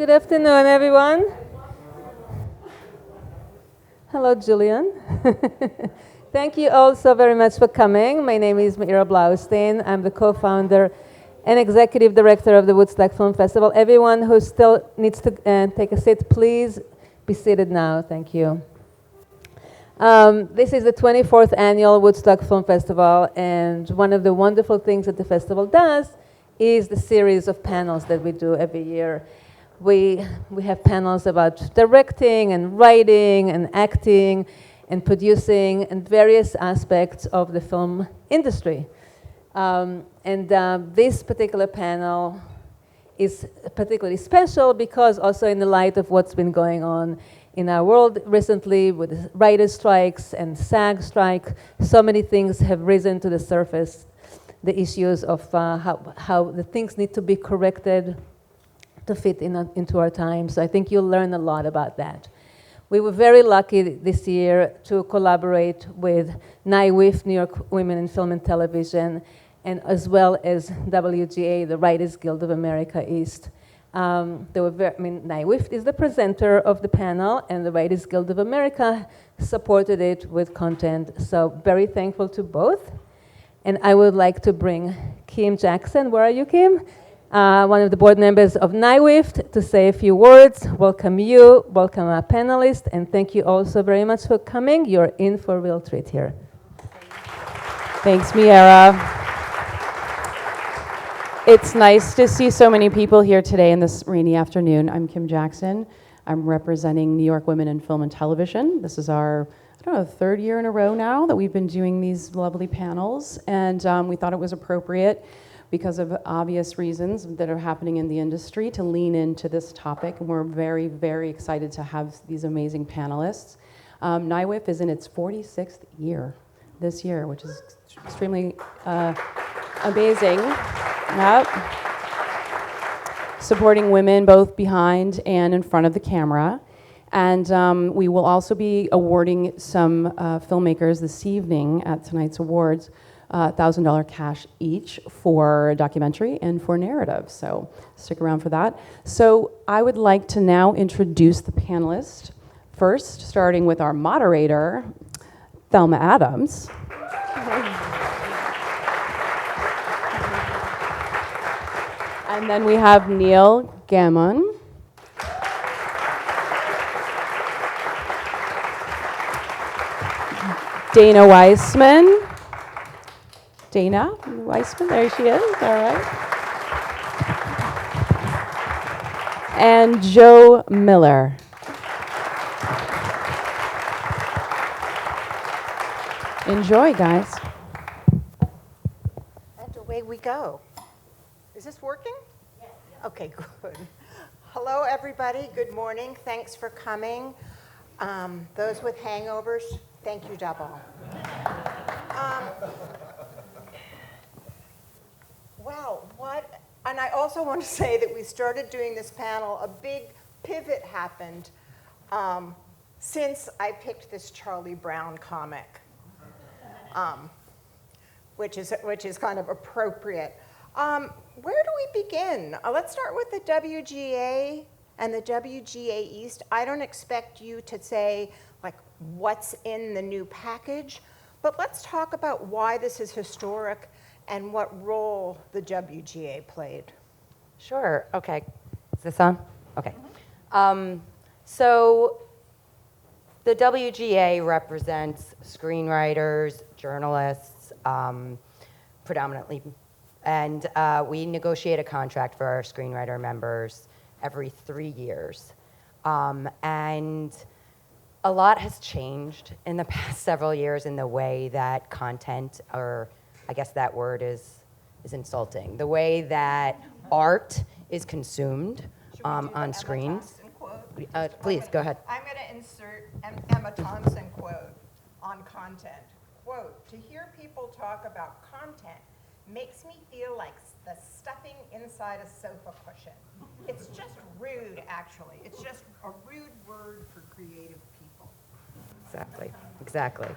Good afternoon, everyone. Hello, Julian. Thank you all so very much for coming. My name is Meira Blaustein. I'm the co-founder and executive director of the Woodstock Film Festival. Everyone who still needs to take a seat, please be seated now. Thank you. This is the 24th annual Woodstock Film Festival, and one of the wonderful things that the festival does is the series of panels that we do every year. We have panels about directing and writing and acting and producing and various aspects of the film industry. This particular panel is particularly special because also in the light of what's been going on in our world recently with writers' strikes and SAG strike, so many things have risen to the surface. The issues of how the things need to be corrected to fit into our time. So I think you'll learn a lot about that. We were very lucky this year to collaborate with NYWIF, New York Women in Film and Television, and as well as WGAE, the Writers Guild of America East. NYWIF is the presenter of the panel, and the Writers Guild of America supported it with content. So very thankful to both. And I would like to bring Kim Jackson. Where are you, Kim? One of the board members of NYWIF, to say a few words. Welcome you, welcome our panelists, and thank you all so very much for coming. You're in for a real treat here. Thanks, Meira. It's nice to see so many people here today in this rainy afternoon. I'm Kim Jackson. I'm representing New York Women in Film and Television. This is our third year in a row now that we've been doing these lovely panels, and we thought it was appropriate because of obvious reasons that are happening in the industry to lean into this topic, and we're very, very excited to have these amazing panelists. NYWIF is in its 46th year this year, which is extremely amazing. Yep. Supporting women both behind and in front of the camera. And we will also be awarding some filmmakers this evening at tonight's awards $1,000 cash each for documentary and for narrative. So stick around for that. So I would like to now introduce the panelists. First, starting with our moderator, Thelma Adams. And then we have Neil Gaiman. Dana Weissman. Dana Weissman, there she is, all right. And Joe Miller. Enjoy, guys. And away we go. Is this working? Yes. Okay, good. Hello, everybody. Good morning. Thanks for coming. Those with hangovers, thank you double. Wow, what? And I also want to say that we started doing this panel, a big pivot happened since I picked this Charlie Brown comic, which is kind of appropriate. Where do we begin? Let's start with the WGA and the WGA East. I don't expect you to say like what's in the new package, but let's talk about why this is historic and what role the WGA played. Sure, okay. Is this on? Okay. So the WGA represents screenwriters, journalists, predominantly, and we negotiate a contract for our screenwriter members every 3 years. And a lot has changed in the past several years in the way that content, or I guess that word is insulting, the way that art is consumed on screens. Please, go ahead. I'm going to insert an Emma Thompson quote on content. Quote, "To hear people talk about content makes me feel like the stuffing inside a sofa cushion." It's just rude, actually. It's just a rude word for creative people. Exactly.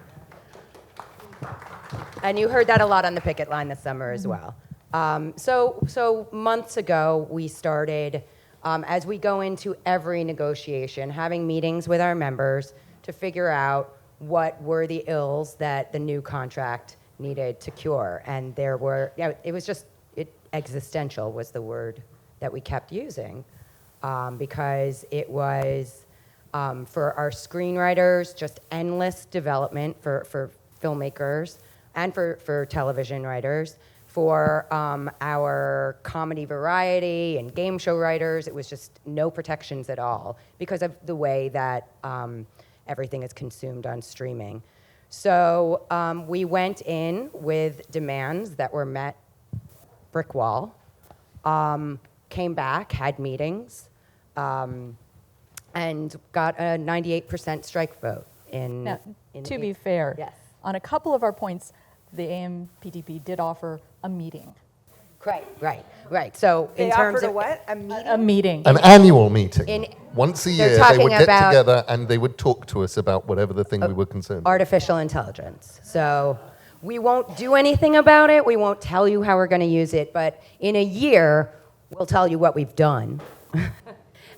And you heard that a lot on the picket line this summer as well. So months ago, we started as we go into every negotiation, having meetings with our members to figure out what were the ills that the new contract needed to cure. And there were, it was just, existential was the word that we kept using, because it was, for our screenwriters, just endless development for filmmakers and for television writers. For our comedy variety and game show writers, it was just no protections at all because of the way that everything is consumed on streaming. So we went in with demands that were met, brick wall, came back, had meetings, and got a 98% strike vote. Now, to be fair, yes. on a couple of our points, the AMPTP did offer a meeting. Right. So They in terms offered a of what? A meeting? A meeting. An annual meeting. In- Once a they're year, they talking would get about- together and they would talk to us about whatever the thing we were concerned with. artificial intelligence. So we won't do anything about it. We won't tell you how we're going to use it. But in a year, we'll tell you what we've done,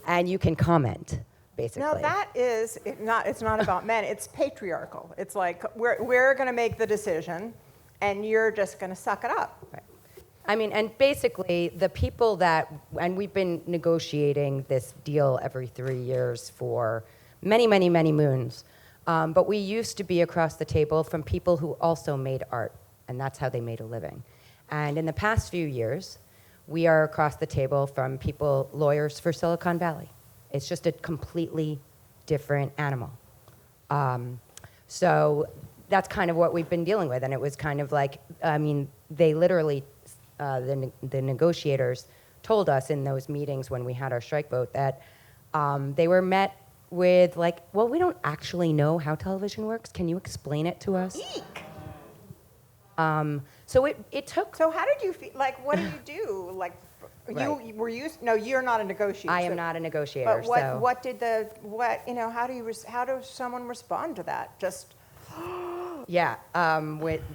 and you can comment, basically. Now that is, it's not about men, it's patriarchal. It's like, we're gonna make the decision, and you're just gonna suck it up. Right. I mean, and basically, the people that, and we've been negotiating this deal every 3 years for many, many, many moons. But we used to be across the table from people who also made art, and that's how they made a living. And in the past few years, we are across the table from people, lawyers for Silicon Valley. It's just a completely different animal. So that's kind of what we've been dealing with, and it was kind of like, I mean, they literally, the negotiators told us in those meetings when we had our strike vote that they were met with like, well, we don't actually know how television works. Can you explain it to us? Eek! So it took. So how did you feel, like, what do you do? Like, Right. no, you're not a negotiator. I am so- not a negotiator. But so. how does someone respond to that? Just, Yeah,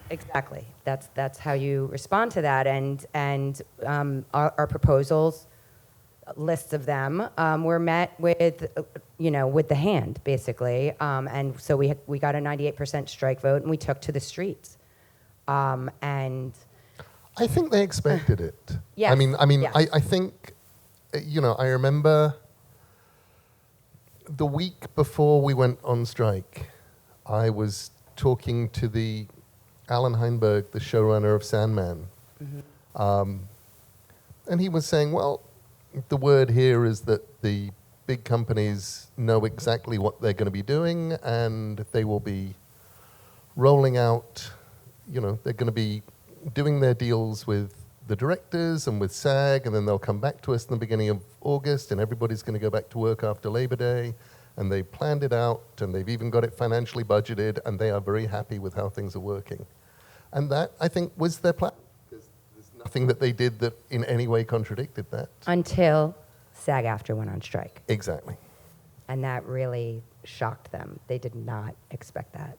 exactly. That's how you respond to that, and our proposals, lists of them, were met with, with the hand basically, and so we got a 98% strike vote, and we took to the streets, and. I think they expected it. Yes, I mean, yes. I think, I remember the week before we went on strike, I was talking to the Alan Heinberg, the showrunner of Sandman, and he was saying, well, the word here is that the big companies know exactly what they're going to be doing, and they will be rolling out, they're going to be doing their deals with the directors and with SAG, and then they'll come back to us in the beginning of August, and everybody's going to go back to work after Labor Day, and they planned it out, and they've even got it financially budgeted, and they are very happy with how things are working. And that, I think, was their plan. There's nothing that they did that in any way contradicted that. Until SAG AFTRA went on strike. Exactly. And that really shocked them. They did not expect that.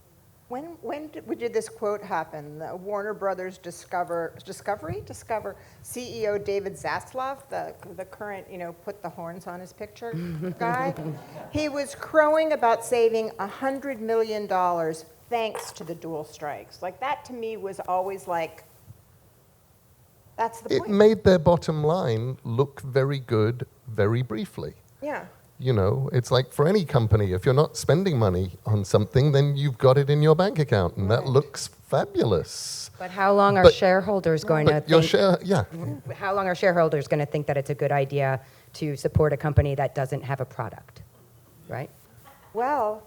when did this quote happen? The Warner Brothers Discover CEO David Zaslav, the current, put the horns on his picture guy. He was crowing about saving $100 million thanks to the dual strikes. Like, that to me was always like, that's the point. It made their bottom line look very good very briefly. Yeah. It's like for any company, if you're not spending money on something, then you've got it in your bank account, and that looks fabulous. But how long are shareholders going to think? How long are shareholders going to think that it's a good idea to support a company that doesn't have a product, right? Well,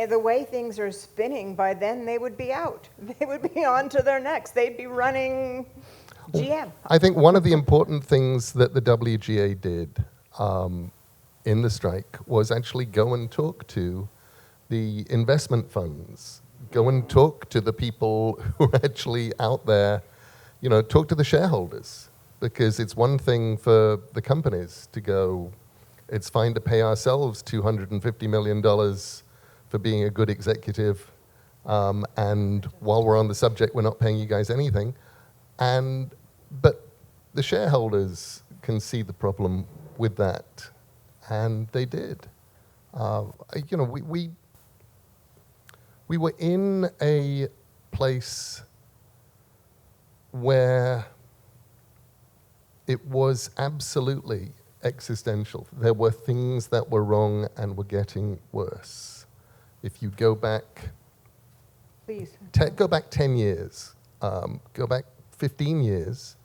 the way things are spinning, by then they would be out. They would be on to their next. They'd be running GM. I think one of the important things that the WGA did in the strike was actually go and talk to the investment funds, go and talk to the people who are actually out there, talk to the shareholders, because it's one thing for the companies to go, it's fine to pay ourselves $250 million for being a good executive, and while we're on the subject, we're not paying you guys anything. But the shareholders can see the problem up with that, and they did. You know, we were in a place where it was absolutely existential. There were things that were wrong and were getting worse. If you go back, Please. go back 10 years, go back 15 years,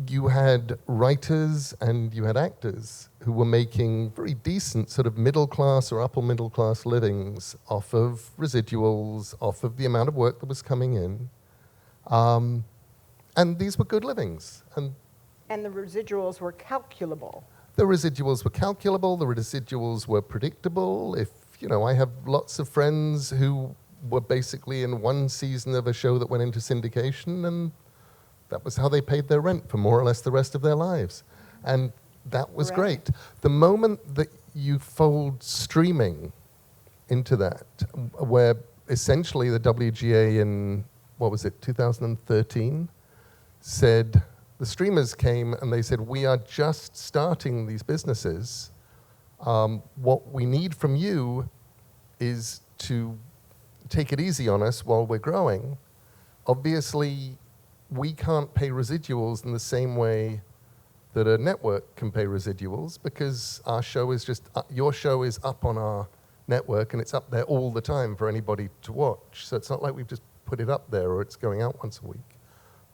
you had writers and you had actors who were making very decent sort of middle class or upper middle class livings off of residuals, off of the amount of work that was coming in. And these were good livings. And the residuals were calculable. The residuals were calculable, the residuals were predictable. If, you know, I have lots of friends who were basically in one season of a show that went into syndication, and that was how they paid their rent for more or less the rest of their lives. And that was great. The moment that you fold streaming into that, where essentially the WGA in, 2013, said, the streamers came and they said, we are just starting these businesses. What we need from you is to take it easy on us while we're growing. Obviously, we can't pay residuals in the same way that a network can pay residuals, because our show is just, your show is up on our network and it's up there all the time for anybody to watch. So it's not like we've just put it up there or it's going out once a week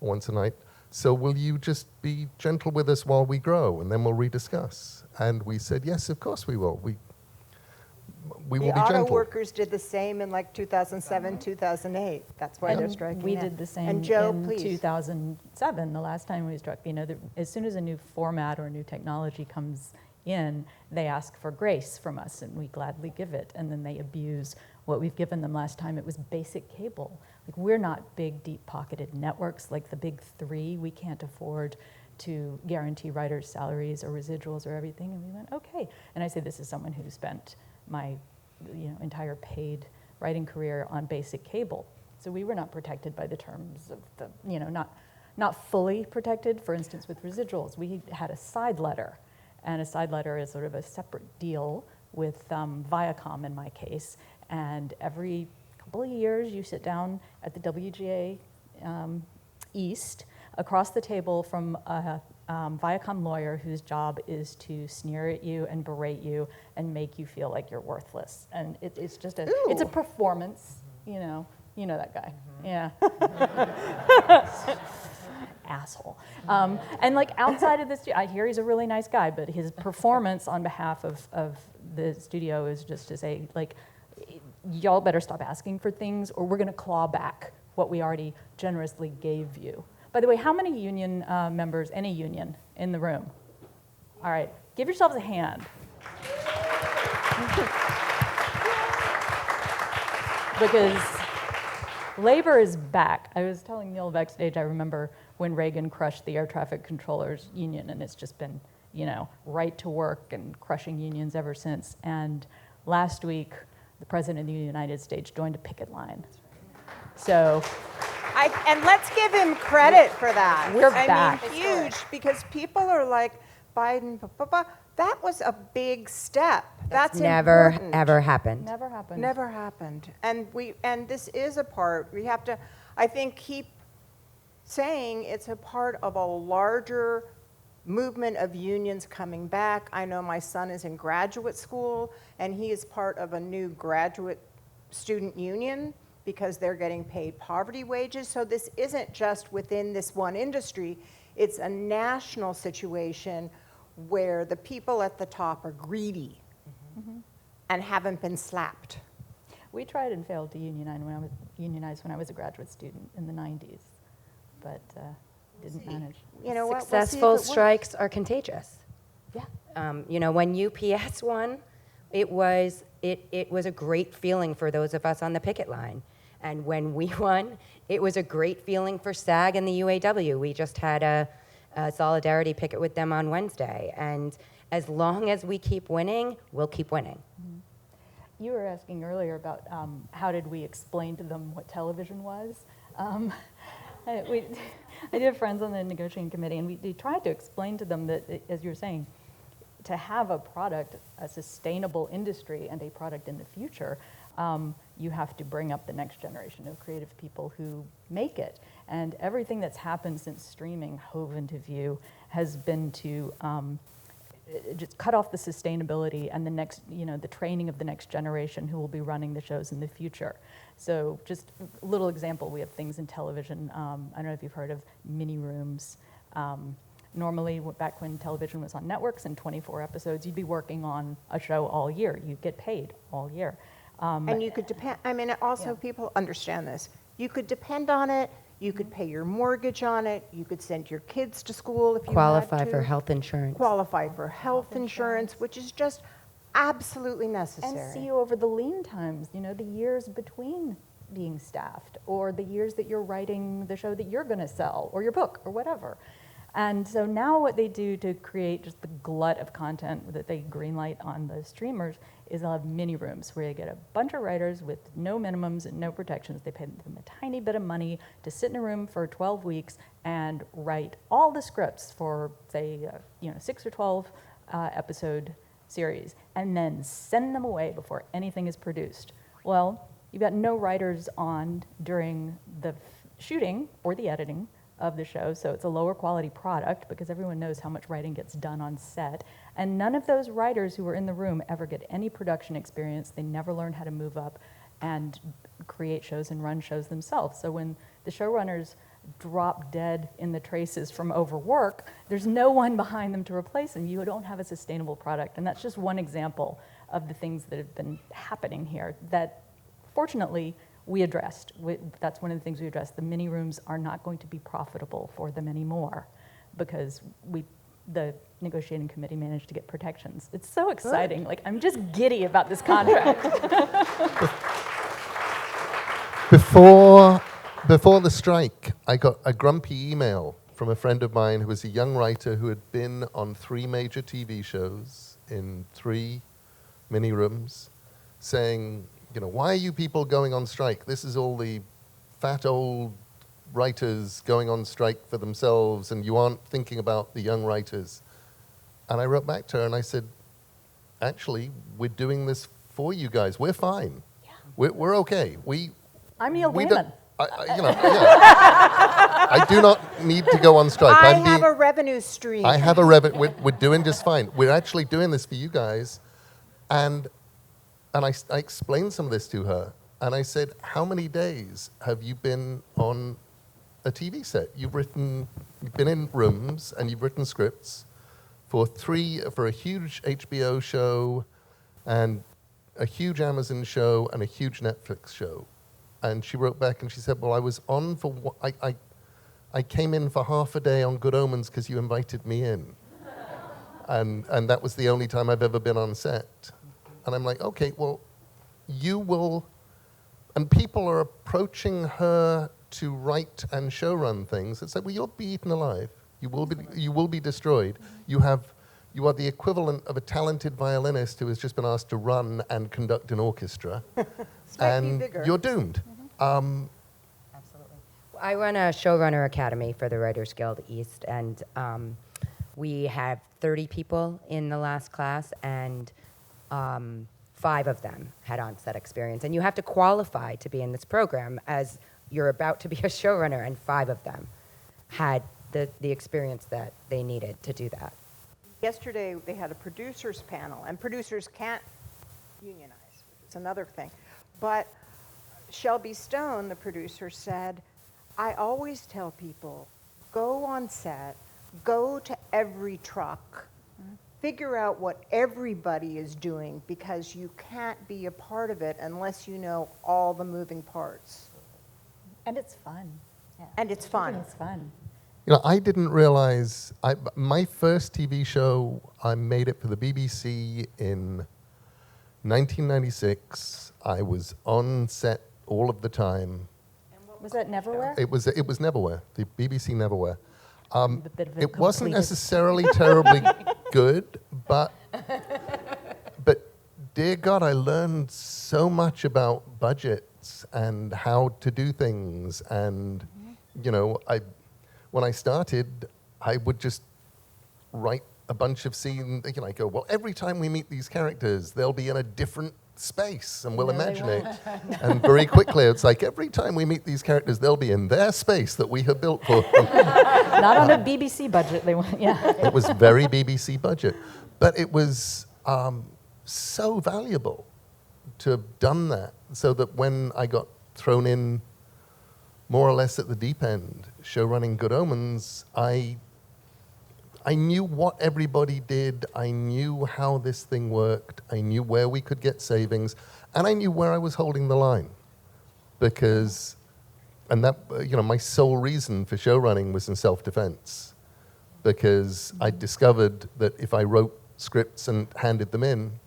or once a night. So will you just be gentle with us while we grow, and then we'll rediscuss? And we said, yes, of course we will. We will be The auto gentle. workers did the same in like 2007, 2008. That's why they're striking We now. did the same And Joe, in please. 2007, the last time we struck. You know, as soon as a new format or a new technology comes in, they ask for grace from us, and we gladly give it. And then they abuse what we've given them. Last time it was basic cable. Like, we're not big, deep-pocketed networks like the big three. We can't afford to guarantee writers' salaries or residuals or everything. And we went, okay. And I say this is someone who spent my entire paid writing career on basic cable. So we were not protected by the terms of the, not fully protected. For instance, with residuals, we had a side letter. And a side letter is sort of a separate deal with Viacom in my case. And every couple of years, you sit down at the WGA East across the table from a Viacom lawyer whose job is to sneer at you and berate you and make you feel like you're worthless. And it's just it's a performance, you know that guy, yeah. Asshole. And like outside of this, I hear he's a really nice guy, but his performance on behalf of the studio is just to say, like, y'all better stop asking for things or we're gonna claw back what we already generously gave you. By the way, how many union members, any union, in the room? All right, give yourselves a hand. Because labor is back. I was telling Neil backstage, I remember when Reagan crushed the air traffic controllers union, and it's just been, right to work and crushing unions ever since. And last week, the President of the United States joined a picket line. So, And let's give him credit for that. We're I back. mean, huge, because people are like, Biden, that was a big step. That's never, important. ever happened. never happened. Never happened. And this is a part, we have to, I think, keep saying it's a part of a larger movement of unions coming back. I know my son is in graduate school, and he is part of a new graduate student union because they're getting paid poverty wages. So this isn't just within this one industry, it's a national situation where the people at the top are greedy and haven't been slapped. We tried and failed to unionize when I was a graduate student in the 90s, but didn't manage. You know what? We'll see if Successful it works. strikes are contagious. Yeah. When UPS won, it was a great feeling for those of us on the picket line. And when we won, it was a great feeling for SAG and the UAW. We just had a solidarity picket with them on Wednesday. And as long as we keep winning, we'll keep winning. You were asking earlier about how did we explain to them what television was. I do have friends on the negotiating committee, and we tried to explain to them that, as you were saying, to have a product, a sustainable industry, and a product in the future, you have to bring up the next generation of creative people who make it. And everything that's happened since streaming hove into view has been to just cut off the sustainability and the training of the next generation who will be running the shows in the future. So just a little example, we have things in television. I don't know if you've heard of mini rooms. Normally, back when television was on networks and 24 episodes, you'd be working on a show all year. You'd get paid all year. And you could depend, I mean, also people understand this. You could depend on it, you could pay your mortgage on it, you could send your kids to school if you Qualify had to. for health insurance. Qualify for health insurance, which is just absolutely necessary. And see you over the lean times, the years between being staffed, or the years that you're writing the show that you're going to sell, or your book, or whatever. And so now what they do to create just the glut of content that they greenlight on the streamers is they'll have mini rooms where you get a bunch of writers with no minimums and no protections. They pay them a tiny bit of money to sit in a room for 12 weeks and write all the scripts for, say, 6 or 12 episode series, and then send them away before anything is produced. Well, you've got no writers on during the shooting or the editing of the show, so it's a lower quality product because everyone knows how much writing gets done on set. And none of those writers who were in the room ever get any production experience. They never learn how to move up and create shows and run shows themselves. So when the showrunners drop dead in the traces from overwork, there's no one behind them to replace them. You don't have a sustainable product. And that's just one example of the things that have been happening here that, fortunately, we addressed. That's one of the things we addressed. The mini rooms are not going to be profitable for them anymore because the negotiating committee managed to get protections. It's so exciting. Like, I'm just giddy about this contract. Before the strike, I got a grumpy email from a friend of mine who was a young writer who had been on 3 major TV shows in 3 mini rooms saying, why are you people going on strike? This is all the fat old writers going on strike for themselves, and you aren't thinking about the young writers. And I wrote back to her and I said, actually, we're doing this for you guys. We're fine. Yeah. We're okay. I'm Neil Gaiman. I do not need to go on strike. I have a revenue stream. I have a revenue. We're doing just fine. We're actually doing this for you guys. And I explained some of this to her, and I said, how many days have you been on a TV set? You've been in rooms, and you've written scripts for a huge HBO show, and a huge Amazon show, and a huge Netflix show. And she wrote back, and she said, well, I was on for, I came in for half a day on Good Omens because you invited me in. And that was the only time I've ever been on set. And I'm like, okay, well, you will, and people are approaching her to write and showrun things. It's like, well, you'll be eaten alive. You will be destroyed. You are the equivalent of a talented violinist who has just been asked to run and conduct an orchestra, and you're doomed. Absolutely. I run a showrunner academy for the Writers Guild East, and we have 30 people in the last class, and 5 of them had on-set experience. And you have to qualify to be in this program as you're about to be a showrunner, and 5 of them had the experience that they needed to do that. Yesterday, they had a producers panel, and producers can't unionize, which is another thing. But Shelby Stone, the producer, said, I always tell people, go on set, go to every truck, figure out what everybody is doing, because you can't be a part of it unless you know all the moving parts. And it's fun. Yeah. And it's fun. It's fun. I didn't realize, my first TV show, I made it for the BBC in 1996. I was on set all of the time. Was that Neverwhere? It was Neverwhere, the BBC Neverwhere. It wasn't completed. necessarily terribly good, but dear God, I learned so much about budgets and how to do things and when I started, I would just write a bunch of scenes. I go, well, every time we meet these characters, they'll be in a different space, and we'll imagine it. And very quickly, it's like every time we meet these characters, they'll be in their space that we have built for them. Not on a BBC budget, they want, yeah. It was very BBC budget, but it was so valuable to have done that, so that when I got thrown in more or less at the deep end, show running Good Omens, I knew what everybody did, I knew how this thing worked, I knew where we could get savings, and I knew where I was holding the line. Because, and that, my sole reason for show running was in self-defense. Because I discovered that if I wrote scripts and handed them in,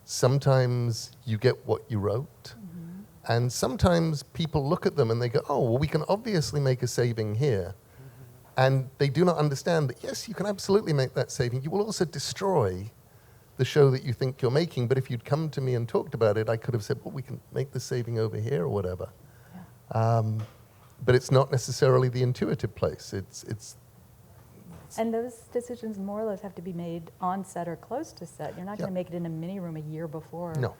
sometimes you get what you wrote. And sometimes people look at them and they go, oh, well, we can obviously make a saving here. And they do not understand that, yes, you can absolutely make that saving. You will also destroy the show that you think you're making. But if you'd come to me and talked about it, I could have said, well, we can make the saving over here or whatever. Yeah. But it's not necessarily the intuitive place. It's And those decisions more or less have to be made on set or close to set. You're not going to make it in a mini room a year before. No.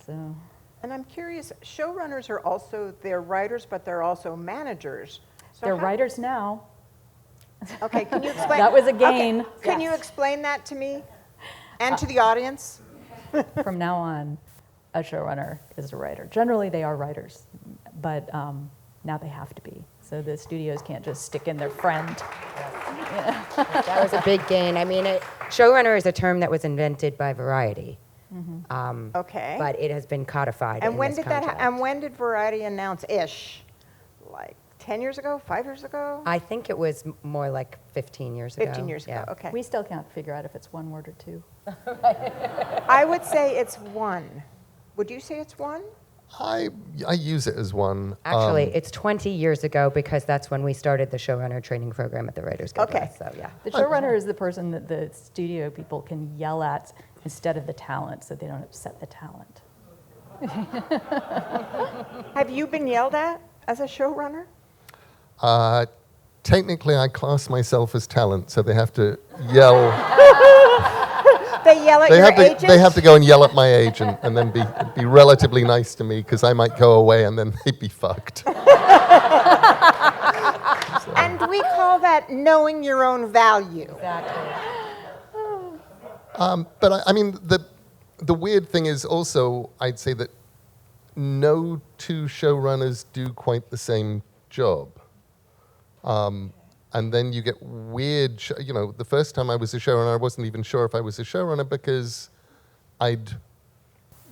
So. And I'm curious, showrunners are also, they're writers, but they're also managers. So They're how- writers now. Okay, can you explain? That was a gain. Okay, can you explain that to me and to the audience? From now on, a showrunner is a writer. Generally, they are writers, but now they have to be. So the studios can't just stick in their friend. That was a big gain. I mean, showrunner is a term that was invented by Variety. Okay. But it has been codified And in when this did that? contract. And when did Variety announce ish? Like 10 years ago? 5 years ago? I think it was more like 15 years ago. 15 years ago. Yeah. Okay. We still can't figure out if it's one word or two. I would say it's one. Would you say it's one? I use it as one. Actually, it's 20 years ago because that's when we started the showrunner training program at the Writers Guild. Okay. So, yeah. The showrunner is the person that the studio people can yell at instead of the talent, so they don't upset the talent. Have you been yelled at as a showrunner? Technically, I class myself as talent, so they have to yell. They yell at They your have to. agent? They have to go and yell at my agent, and then be relatively nice to me, because I might go away and then they'd be fucked. And we call that knowing your own value. Exactly. But I mean, the weird thing is also, I'd say that no two showrunners do quite the same job. And then you get weird, the first time I was a showrunner, I wasn't even sure if I was a showrunner because I'd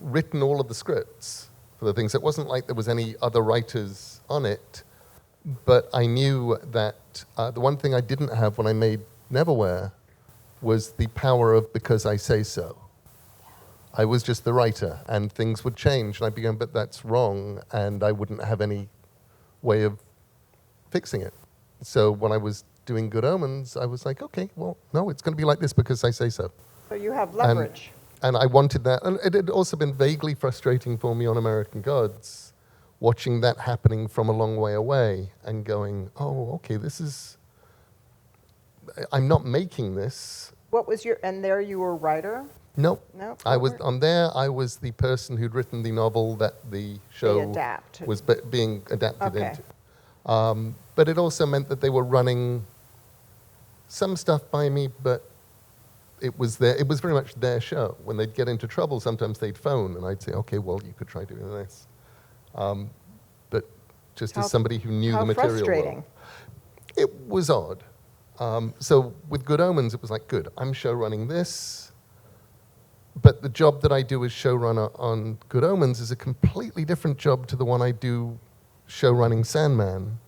written all of the scripts for the things. It wasn't like there was any other writers on it, but I knew that the one thing I didn't have when I made Neverwhere was the power of because I say so. I was just the writer, and things would change, and I'd be going, but that's wrong, and I wouldn't have any way of fixing it. So when I was doing Good Omens, I was like, okay, well, no, it's going to be like this because I say so. So you have leverage. And I wanted that. And it had also been vaguely frustrating for me on American Gods, watching that happening from a long way away and going, oh, okay, I'm not making this. What was and there you were a writer? Nope. No. I was on there. I was the person who'd written the novel that the show was being adapted Okay. into. But it also meant that they were running some stuff by me, but it was very much their show. When they'd get into trouble, sometimes they'd phone, and I'd say, okay, well, you could try doing this. But just as somebody who knew the material frustrating. well. It was odd. So with Good Omens, it was like, good, I'm show running this, but the job that I do as showrunner on Good Omens is a completely different job to the one I do show running Sandman,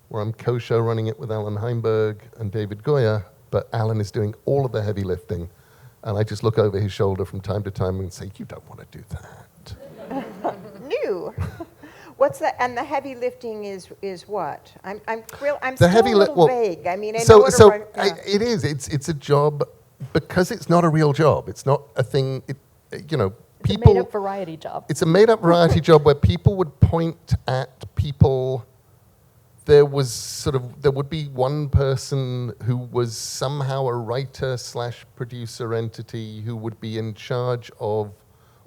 where I'm co-show running it with Alan Heinberg and David Goya, but Alan is doing all of the heavy lifting, and I just look over his shoulder from time to time and say, you don't want to do that. New. What's that? And the heavy lifting is what? I'm still The a heavy little vague. I mean, I know so what so a writer- yeah. it is. It's a job because it's not a real job. It's not a thing. People. It's a made-up variety job. It's a made-up variety job where people would point at people there would be one person who was somehow a writer / producer entity who would be in charge of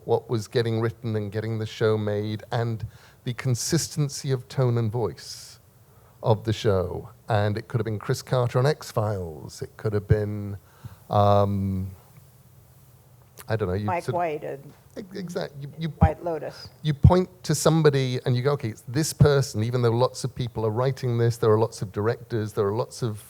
what was getting written and getting the show made, and the consistency of tone and voice of the show. And it could have been Chris Carter on X-Files. It could have been, I don't know. Mike White and Exactly. White Lotus. You point to somebody and you go, okay, it's this person, even though lots of people are writing this, there are lots of directors, there are lots of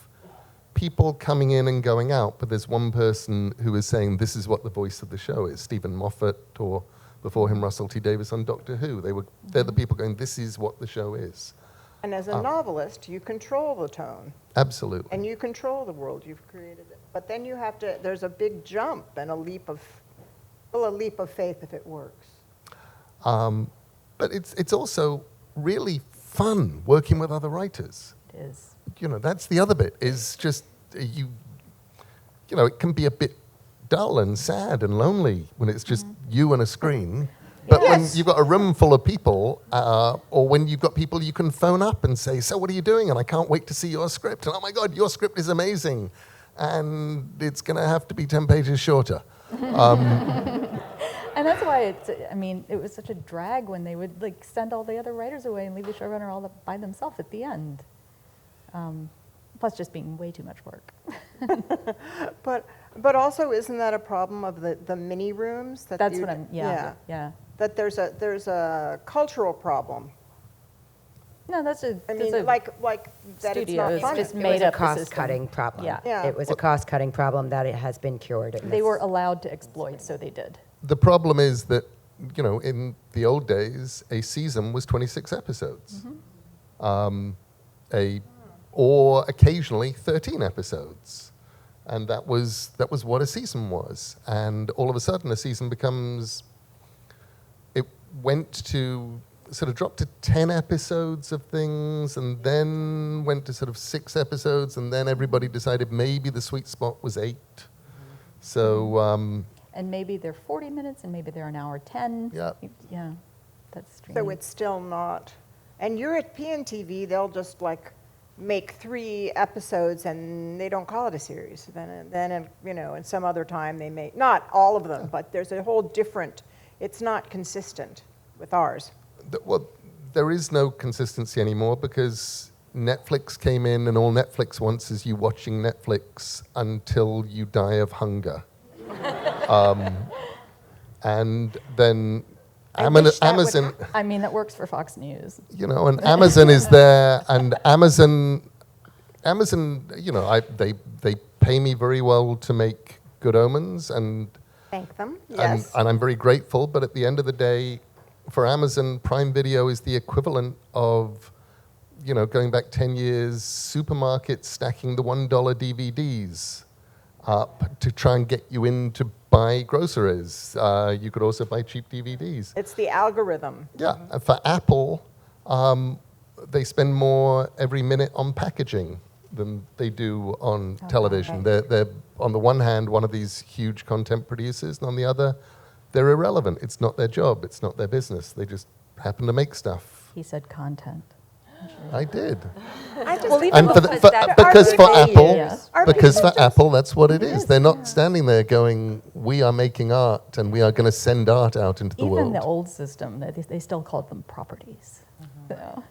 people coming in and going out, but there's one person who is saying this is what the voice of the show is. Stephen Moffat, or before him, Russell T. Davies on Doctor Who. They're the people going, this is what the show is. And as a novelist, you control the tone. Absolutely. And you control the world you've created. But then you have to, there's a big jump and a leap of faith if it works. But it's also really fun working with other writers. It is. You know, that's the other bit, is just you know, it can be a bit dull and sad and lonely when it's just you and a screen. But when you've got a room full of people, or when you've got people you can phone up and say, so what are you doing? And I can't wait to see your script. And oh my God, your script is amazing. And it's going to have to be 10 pages shorter. And that's why it was such a drag when they would like send all the other writers away and leave the showrunner all by themselves at the end. Plus just being way too much work. But also, isn't that a problem of the mini rooms? That's what I'm, yeah. That there's a cultural problem. No, like that it's not studios fun. just It made was a up the cost-cutting system. problem. Yeah. It was a cost-cutting problem that it has been cured. They were allowed to exploit, so they did. The problem is that, you know, in the old days, a season was 26 episodes. Or occasionally 13 episodes. And that was what a season was. And all of a sudden, a season dropped to 10 episodes of things, and then went to sort of 6 episodes, and then everybody decided maybe the sweet spot was 8. So... and maybe they're 40 minutes, and maybe they're an hour 10. Yeah. Yeah, that's strange. So it's still not. And you're at PNTV, they'll just like make 3 episodes and they don't call it a series. Then you know, and some other time they may, not all of them, but there's a whole different, it's not consistent with ours. Well, there is no consistency anymore because Netflix came in, and all Netflix wants is you watching Netflix until you die of hunger. And then Amazon... that works for Fox News. You know, and Amazon is there, and Amazon, you know, they pay me very well to make Good Omens, and Thank them, yes. and I'm very grateful, but at the end of the day, for Amazon, Prime Video is the equivalent of, you know, going back 10 years, supermarkets stacking the $1 DVDs up to try and get you in to buy groceries. You could also buy cheap DVDs. It's the algorithm. Yeah, and for Apple, they spend more every minute on packaging than they do on television. Okay. They're, on the one hand, one of these huge content producers, and on the other, they're irrelevant. It's not their job. It's not their business. They just happen to make stuff. He said content. I did. Even Because for Apple, Yes. because for Apple, that's what it is. They're not standing there going, "We are making art, and we are going to send art out into the world." Even the old system, they still called them properties. So,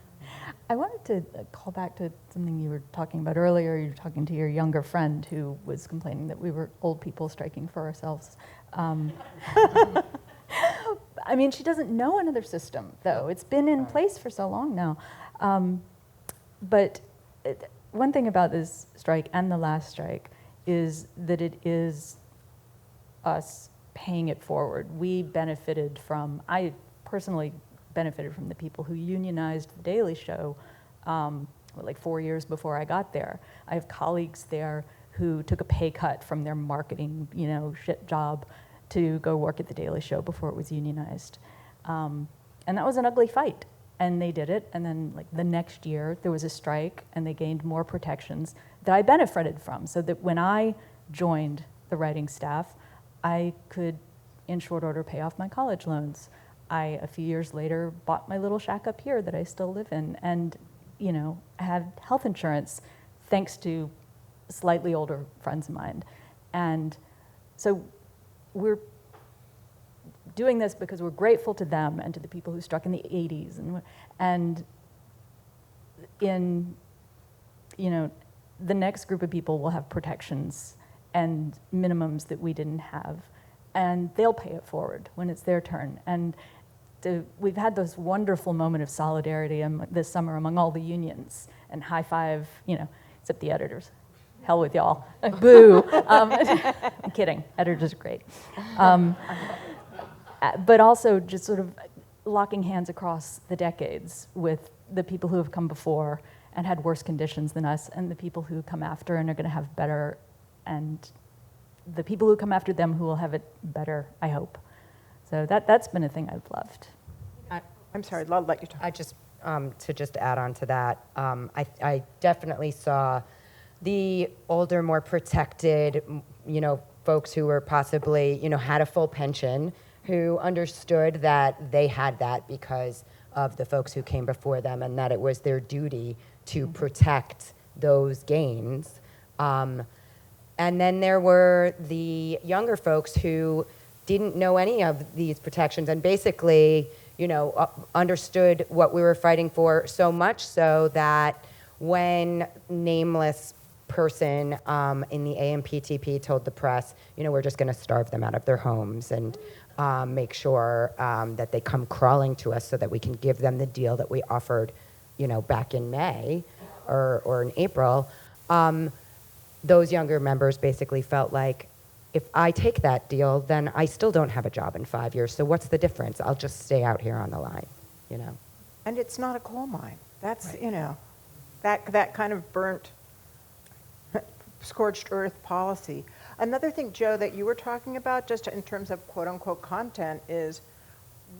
I wanted to call back to something you were talking about earlier. You were talking to your younger friend who was complaining that we were old people striking for ourselves. I mean, she doesn't know another system, though. It's been in place for so long now. But one thing about this strike and the last strike is that it is us paying it forward. I personally benefited from the people who unionized The Daily Show like 4 years before I got there. I have colleagues there who took a pay cut from their marketing, shit job to go work at The Daily Show before it was unionized. And that was an ugly fight. And they did it, and then like the next year there was a strike, and they gained more protections that I benefited from. So that when I joined the writing staff, I could, in short order, pay off my college loans. A few years later, bought my little shack up here that I still live in. And, had health insurance thanks to slightly older friends of mine. And so we're doing this because we're grateful to them and to the people who struck in the 80s. And in, the next group of people will have protections and minimums that we didn't have. And they'll pay it forward when it's their turn. And we've had this wonderful moment of solidarity this summer among all the unions, and high five, except the editors. Hell with y'all. Boo. I'm kidding. Editors are great. But also just sort of locking hands across the decades with the people who have come before and had worse conditions than us, and the people who come after and are going to have better, and the people who come after them who will have it better, I hope. So that's been a thing I've loved. I'm sorry, I'll let you talk. I just, to just add on to that, I definitely saw the older, more protected, folks who were possibly, had a full pension, who understood that they had that because of the folks who came before them, and that it was their duty to protect those gains. And then there were the younger folks who didn't know any of these protections and basically, understood what we were fighting for, so much so that when nameless person in the AMPTP told the press, we're just going to starve them out of their homes and make sure that they come crawling to us so that we can give them the deal that we offered, back in May or in April, those younger members basically felt like, if I take that deal, then I still don't have a job in 5 years, so what's the difference? I'll just stay out here on the line, And it's not a coal mine. That's, Right. That kind of burnt, scorched earth policy. Another thing, Joe, that you were talking about, just in terms of quote-unquote content, is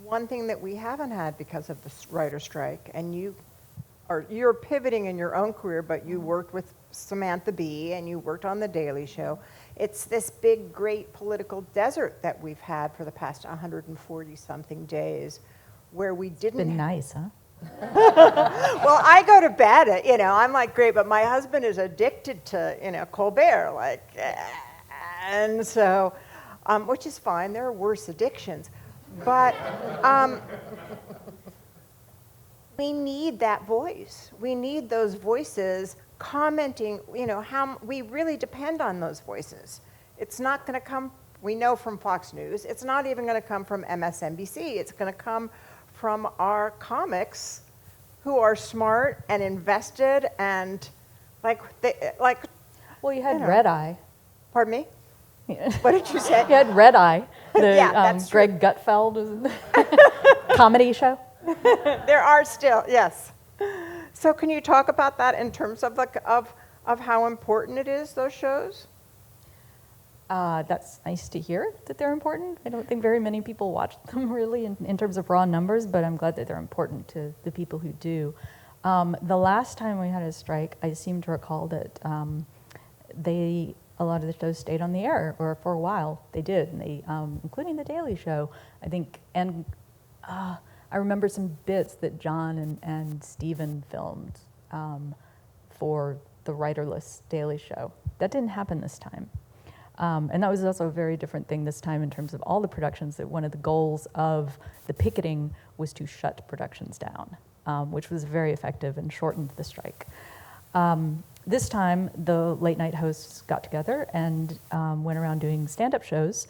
one thing that we haven't had because of the writer strike, and you're pivoting in your own career, but you worked with Samantha Bee, and you worked on The Daily Show. It's this big, great political desert that we've had for the past 140-something days, where we didn't... It's been nice, huh? Well, I go to bed, I'm like, great, but my husband is addicted to, Colbert, and so, which is fine, there are worse addictions, but we need that voice. We need those voices commenting, how we really depend on those voices. It's not going to come, we know, from Fox News. It's not even going to come from MSNBC. It's going to come from our comics who are smart and invested and Well, you had Red Eye. Pardon me? What did you say? You had Red Eye, the Yeah, that's Greg Gutfeld comedy show. There are still, yes. So can you talk about that in terms of of how important it is, those shows? That's nice to hear that they're important. I don't think very many people watch them really in terms of raw numbers, but I'm glad that they're important to the people who do. The last time we had a strike, I seem to recall that a lot of the shows stayed on the air, or for a while they did, and they, including The Daily Show, I think, and I remember some bits that John and Stephen filmed for the writerless Daily Show. That didn't happen this time. And that was also a very different thing this time in terms of all the productions, that one of the goals of the picketing was to shut productions down, which was very effective and shortened the strike. This time, the late night hosts got together and went around doing stand-up shows,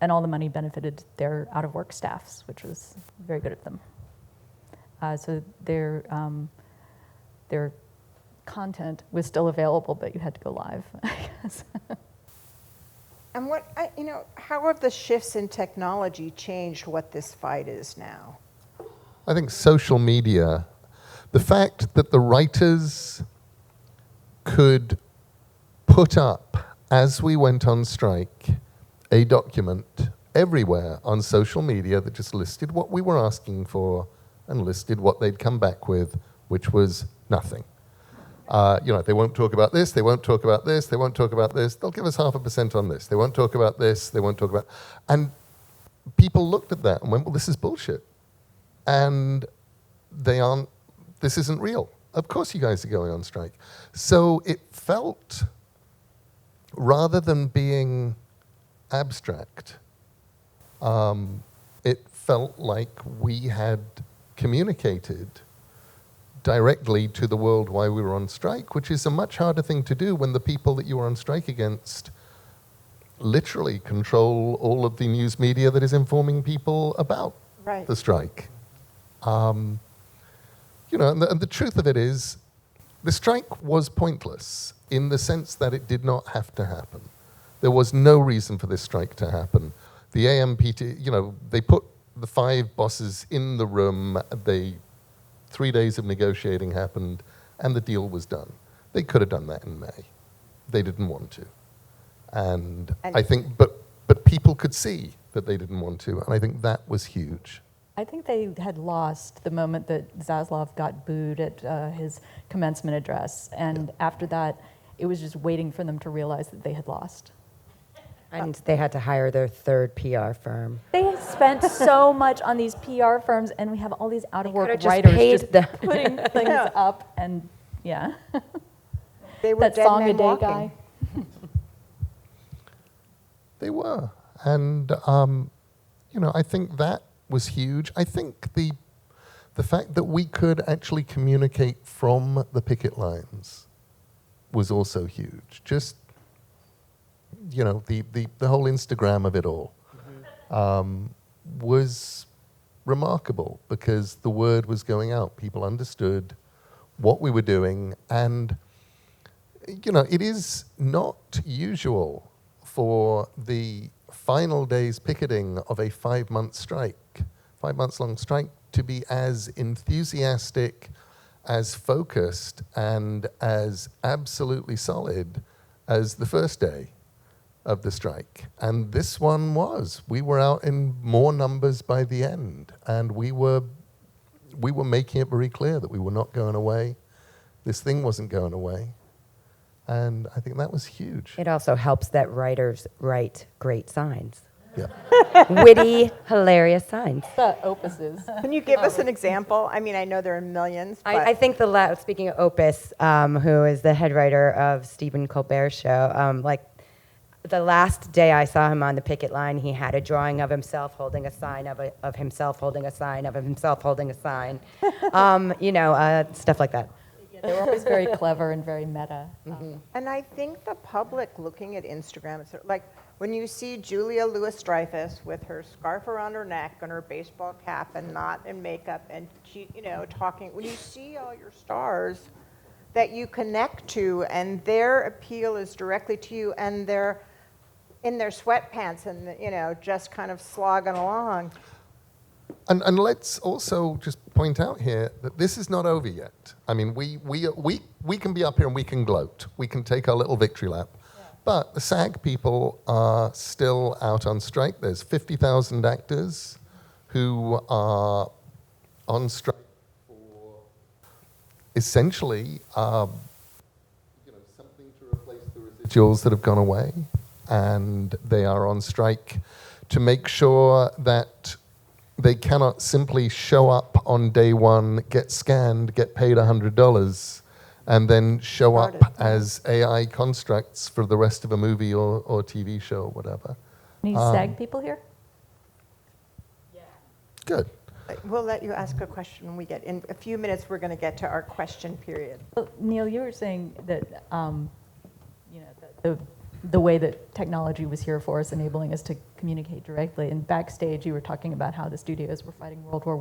and all the money benefited their out-of-work staffs, which was very good of them. So their content was still available, but you had to go live, I guess. And how have the shifts in technology changed what this fight is now? I think social media, the fact that the writers could put up, as we went on strike, a document everywhere on social media that just listed what we were asking for and listed what they'd come back with, which was nothing. They won't talk about this, they won't talk about this, they won't talk about this, they'll give us 0.5% on this, they won't talk about this, they won't talk about... And people looked at that and went, well, this is bullshit. And they aren't this isn't real. Of course you guys are going on strike. So it felt, rather than being abstract, it felt like we had communicated directly to the world why we were on strike, which is a much harder thing to do when the people that you are on strike against literally control all of the news media that is informing people about the strike. You know, and the truth of it is, the strike was pointless in the sense that it did not have to happen. There was no reason for this strike to happen. The AMPT, you know, they put the 5 bosses in the room, 3 days of negotiating happened, and the deal was done. They could have done that in May. They didn't want to. And I think, but people could see that they didn't want to, and I think that was huge. I think they had lost the moment that Zaslav got booed at his commencement address, and after that, it was just waiting for them to realize that they had lost. And they had to hire their third PR firm. They had spent so much on these PR firms, and we have all these out-of-work could've writers paid just them. putting things up, and yeah. They were That dead song men a day walking. guy. They were. And, you know, I think that was huge. I think the fact that we could actually communicate from the picket lines was also huge. Just, you know, the whole Instagram of it all was remarkable because the word was going out. People understood what we were doing. And, you know, it is not usual for the final day's picketing of a 5-month strike, 5 months long strike, to be as enthusiastic, as focused, and as absolutely solid as the first day of the strike. And this one was. We were out in more numbers by the end, and we were making it very clear that we were not going away. This thing wasn't going away. And I think that was huge. It also helps that writers write great signs. Yeah. Witty, hilarious signs. The opuses. Can you give us an example? I mean, I know there are millions, but I think speaking of Opus, who is the head writer of Stephen Colbert's show, like the last day I saw him on the picket line, he had a drawing of himself holding a sign of himself holding a sign of himself holding a sign, you know, stuff like that. They were always very clever and very meta. And I think the public looking at Instagram, it's like when you see Julia Louis-Dreyfus with her scarf around her neck and her baseball cap and not in makeup and she, you know, talking, when you see all your stars that you connect to and their appeal is directly to you and they're in their sweatpants and, you know, just kind of slogging along. And let's also just point out here that this is not over yet. I mean, we can be up here and we can gloat. We can take our little victory lap. Yeah. But the SAG people are still out on strike. There's 50,000 actors who are on strike for essentially you know, something to replace the residuals that have gone away. And they are on strike to make sure that they cannot simply show up on day one, get scanned, get paid $100, and then show up as AI constructs for the rest of a movie or TV show or whatever. Any SAG people here? Good. We'll let you ask a question when we get in a few minutes. We're going to get to our question period. Well, Neil, you were saying that you know the way that technology was here for us, enabling us to communicate directly. And backstage, you were talking about how the studios were fighting World War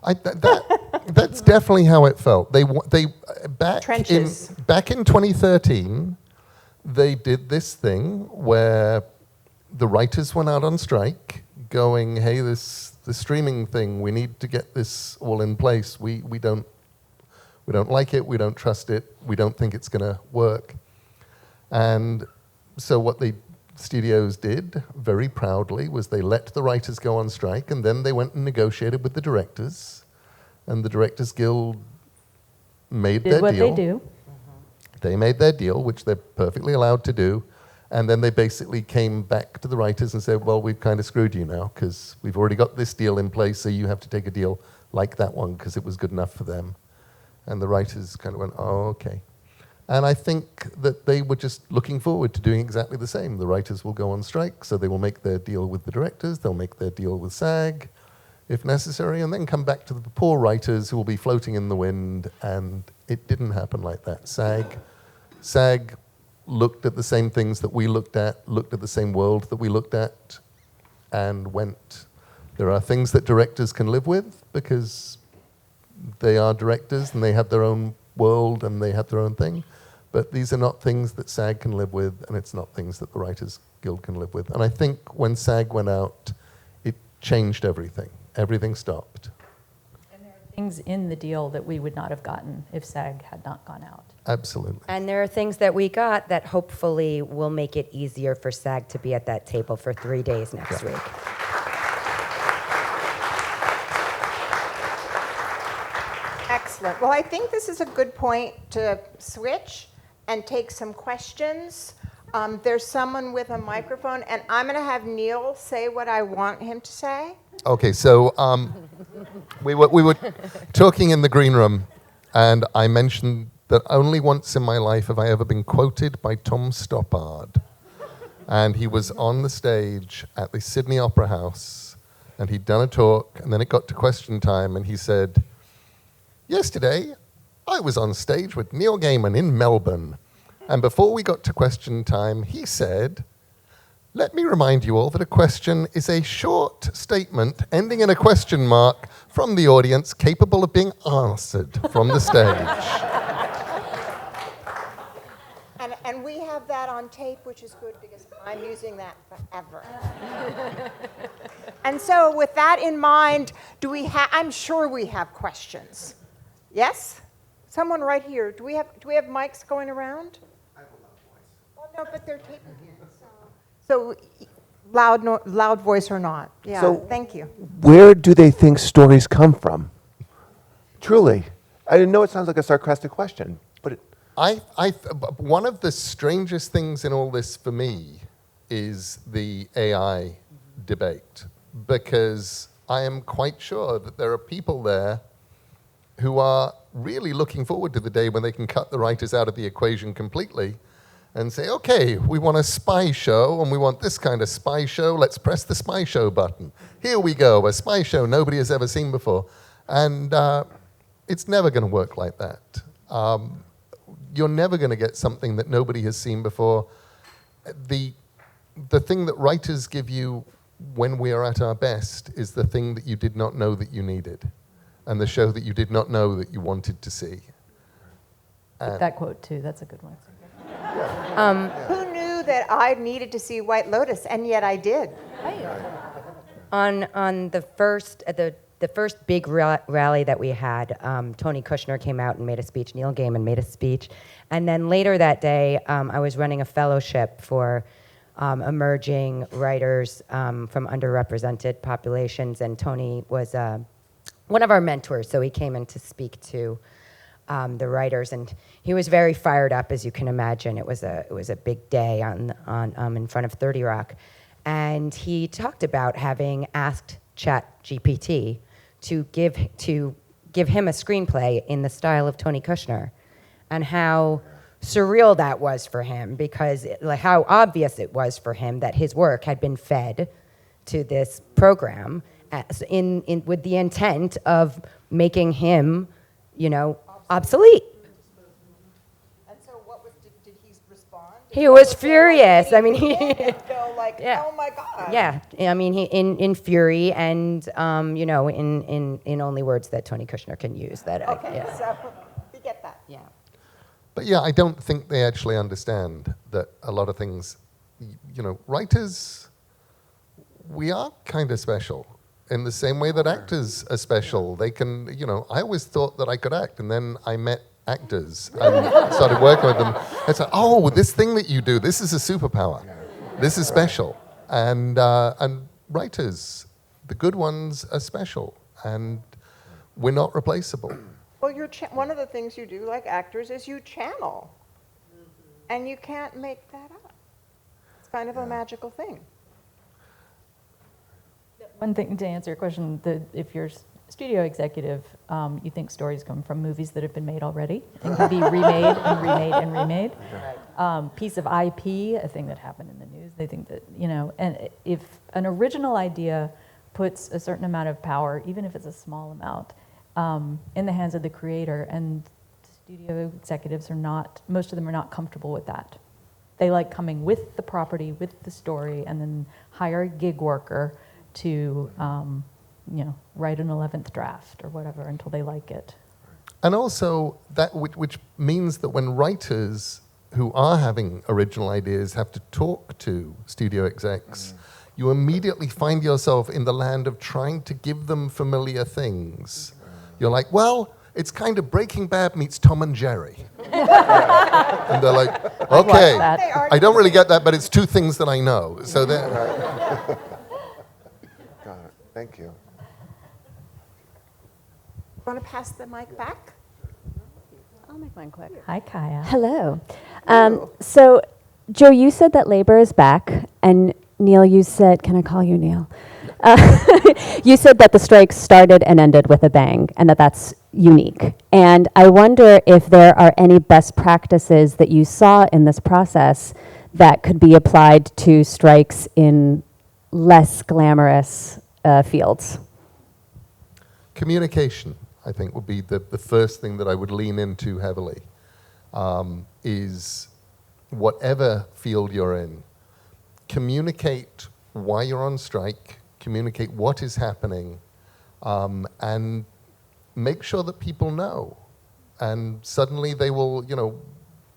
I. That's definitely how it felt. They back Trenches. back in 2013, they did this thing where the writers went out on strike, going, "Hey, the streaming thing, we need to get this all in place. We don't like it. We don't trust it. We don't think it's going to work." And so what the studios did very proudly was they let the writers go on strike, and then they went and negotiated with the directors, and the Directors Guild made their deal. Did what they do. They made their deal, which they're perfectly allowed to do, and then they basically came back to the writers and said, well, we've kind of screwed you now because we've already got this deal in place, so you have to take a deal like that one because it was good enough for them. And the writers kind of went, oh, okay. And I think that they were just looking forward to doing exactly the same. The writers will go on strike, so they will make their deal with the directors, they'll make their deal with SAG, if necessary, and then come back to the poor writers who will be floating in the wind, and it didn't happen like that. SAG looked at the same things that we looked at the same world that we looked at, and went, there are things that directors can live with because they are directors and they have their own world and they have their own thing, but these are not things that SAG can live with, and it's not things that the Writers Guild can live with. And I think when SAG went out, it changed everything. Everything stopped. And there are things in the deal that we would not have gotten if SAG had not gone out. Absolutely. And there are things that we got that hopefully will make it easier for SAG to be at that table for 3 days next week. Excellent. Well, I think this is a good point to switch and take some questions. There's someone with a microphone, and I'm going to have Neil say what I want him to say. Okay, so we were talking in the green room, and I mentioned that only once in my life have I ever been quoted by Tom Stoppard. And he was on the stage at the Sydney Opera House, and he'd done a talk, and then it got to question time, and he said, "Yesterday, I was on stage with Neil Gaiman in Melbourne, and before we got to question time, he said, 'Let me remind you all that a question is a short statement ending in a question mark from the audience capable of being answered from the stage.'" And we have that on tape, which is good because I'm using that forever. And so with that in mind, I'm sure we have questions. Yes? Someone right here. Do we have mics going around? I have a loud voice. Well, no, but they're taping it. So loud voice or not. Yeah, So thank you. where do they think stories come from? Truly. I know it sounds like a sarcastic question, but One of the strangest things in all this for me is the AI debate, because I am quite sure that there are people there who are really looking forward to the day when they can cut the writers out of the equation completely and say, okay, we want a spy show and we want this kind of spy show, let's press the spy show button. Here we go, a spy show nobody has ever seen before. And it's never going to work like that. You're never going to get something that nobody has seen before. The thing that writers give you when we are at our best is the thing that you did not know that you needed, and the show that you did not know that you wanted to see. That quote, too, that's a good one. Who knew that I needed to see White Lotus, and yet I did? On the first big rally that we had, Tony Kushner came out and made a speech, Neil Gaiman made a speech, and then later that day, I was running a fellowship for emerging writers from underrepresented populations, and Tony was one of our mentors, so he came in to speak to the writers, and he was very fired up, as you can imagine. It was a big day in front of 30 Rock, and he talked about having asked ChatGPT to give him a screenplay in the style of Tony Kushner, and how surreal that was for him, because how obvious it was for him that his work had been fed to this program with the intent of making him, obsolete. And so did he respond? He was furious. I mean, yeah. Oh my God. Yeah, I mean, he in fury and in only words that Tony Kushner can use. Okay, so we get that. Yeah. But yeah, I don't think they actually understand that a lot of things, writers, we are kind of special in the same way that actors are special. They can, I always thought that I could act, and then I met actors and started working with them. It's like, oh, this thing that you do, this is a superpower. This is special. And writers, the good ones are special, and we're not replaceable. Well, one of the things you do, like actors, is you channel. And you can't make that up. It's kind of a magical thing. One thing to answer your question, if you're studio executive, you think stories come from movies that have been made already and can be remade and remade and remade. Piece of IP, a thing that happened in the news, they think that, and if an original idea puts a certain amount of power, even if it's a small amount, in the hands of the creator, and studio executives most of them are not comfortable with that. They like coming with the property, with the story, and then hire a gig worker to, write an 11th draft or whatever until they like it. And also, that which means that when writers who are having original ideas have to talk to studio execs, you immediately find yourself in the land of trying to give them familiar things. You're like, well, it's kind of Breaking Bad meets Tom and Jerry. And they're like, okay, I don't really get that, but it's two things that I know. So they're... Got it. Thank you. Want to pass the mic back? I'll make mine quick. Hi, Kaya. Hello. So, Joe, you said that labor is back, and Neil, you said, can I call you Neil? You said that the strike started and ended with a bang, and that's unique. And I wonder if there are any best practices that you saw in this process that could be applied to strikes in less glamorous fields. Communication, I think, would be the first thing that I would lean into heavily, is whatever field you're in, communicate why you're on strike, communicate what is happening, and make sure that people know. And suddenly they will,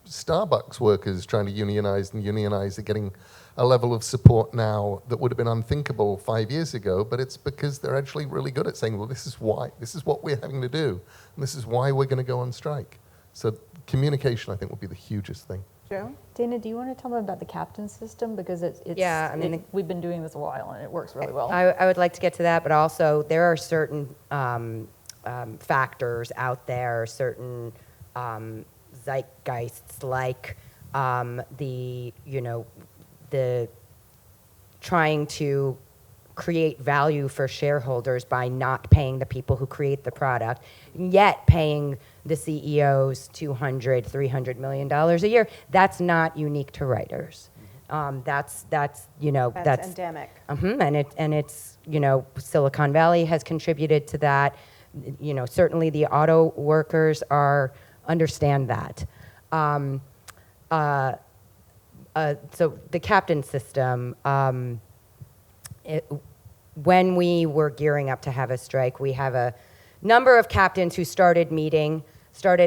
Starbucks workers trying to unionize are getting a level of support now that would have been unthinkable 5 years ago, but it's because they're actually really good at saying, well, this is what we're having to do, and this is why we're going to go on strike. So communication, I think, would be the hugest thing. Joe? Dana, do you want to tell me about the captain system? Because we've been doing this a while and it works really well. I would like to get to that, but also there are certain factors out there, certain zeitgeists, like the trying to create value for shareholders by not paying the people who create the product, yet paying the CEOs $200, $300 million a year. That's not unique to writers. That's endemic. And it's Silicon Valley has contributed to that. Certainly the auto workers understand that. So the captain system, when we were gearing up to have a strike, we have a number of captains who started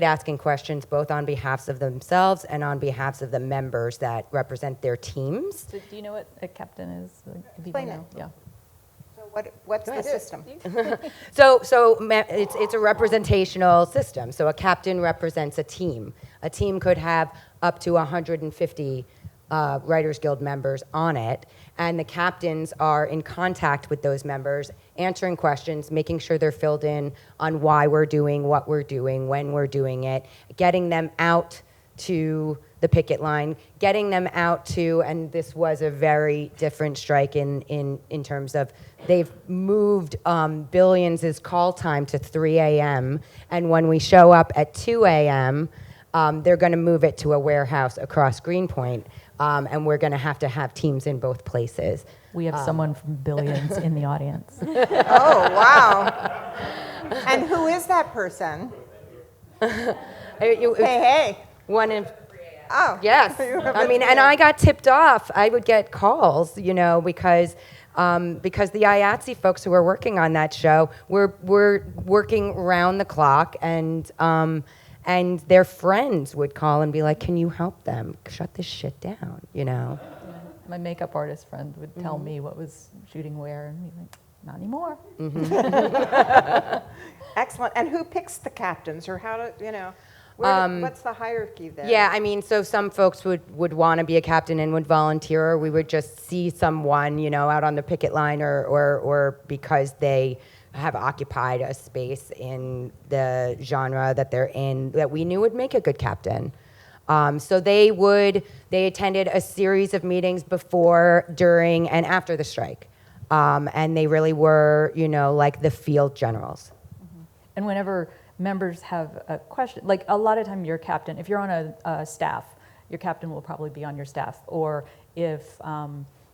asking questions both on behalf of themselves and on behalf of the members that represent their teams. So do you know what a captain is? Explain it. Yeah. So what's the system? So it's a representational system. So a captain represents a team. A team could have up to 150 Writers Guild members on it, and the captains are in contact with those members, answering questions, making sure they're filled in on why we're doing what we're doing, when we're doing it, getting them out to the picket line, getting them out to, and this was a very different strike in terms of they've moved Billions' call time to 3 a.m., and when we show up at 2 a.m., they're going to move it to a warehouse across Greenpoint. And we're going to have teams in both places. We have someone from Billions in the audience. Oh, wow. And who is that person? Hey. One in... Oh. Yes. And I got tipped off. I would get calls, because the IATSE folks who were working on that show were working round the clock, and their friends would call and be like, can you help them? Shut this shit down, Yeah. My makeup artist friend would tell me what was shooting where, and be like, not anymore. Excellent. And who picks the captains, or how to, what's the hierarchy there? Yeah, so some folks would want to be a captain and would volunteer, or we would just see someone, out on the picket line, or because they have occupied a space in the genre that they're in that we knew would make a good captain. So they attended a series of meetings before, during, and after the strike. And they really were, like the field generals. And whenever members have a question, like a lot of time your captain, if you're on a staff, your captain will probably be on your staff. Or if,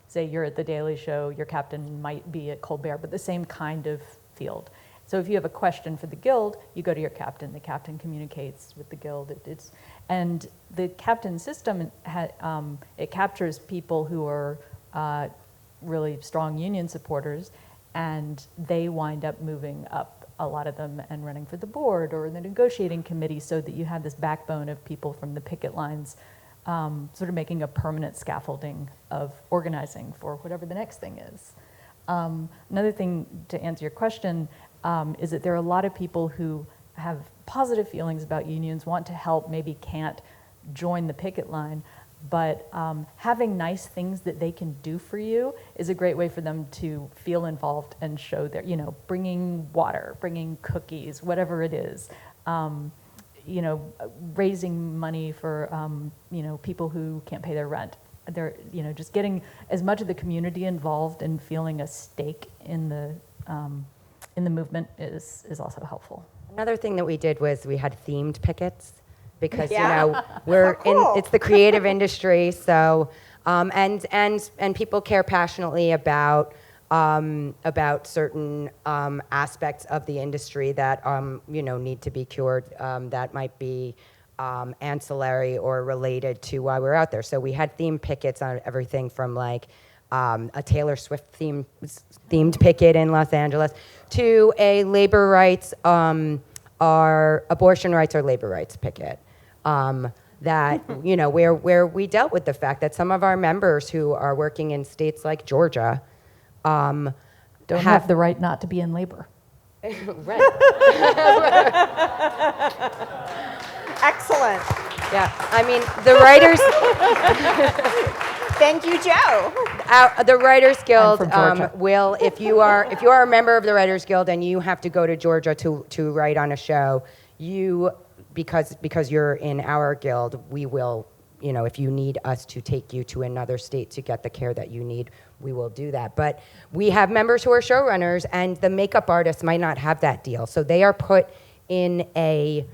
say you're at the Daily Show, your captain might be at Colbert, but the same kind of field. So if you have a question for the guild, you go to your captain. The captain communicates with the guild. And the captain system, it captures people who are really strong union supporters, and they wind up moving up, a lot of them, and running for the board or the negotiating committee, so that you have this backbone of people from the picket lines sort of making a permanent scaffolding of organizing for whatever the next thing is. Another thing to answer your question is that there are a lot of people who have positive feelings about unions, want to help, maybe can't join the picket line, but having nice things that they can do for you is a great way for them to feel involved and show their, bringing water, bringing cookies, whatever it is. Raising money for, people who can't pay their rent. They're, just getting as much of the community involved and feeling a stake in the movement is also helpful. Another thing that we did was we had themed pickets, because Yeah. we're Oh, cool. it's the creative industry, so and people care passionately about certain aspects of the industry that need to be cured, that might be ancillary or related to why we're out there. So we had themed pickets on everything from like a Taylor Swift themed picket in Los Angeles to a labor rights our abortion rights or labor rights picket. That, where we dealt with the fact that some of our members who are working in states like Georgia Don't have the right not to be in labor. right. Excellent. Yeah, I mean, the writers, Thank you, Joe. the Writers Guild from Georgia. will, if you are a member of the Writers Guild and you have to go to Georgia to write on a show, because you're in our guild, we will, if you need us to take you to another state to get the care that you need, we will do that. But we have members who are showrunners, and the makeup artists might not have that deal, so they are put in a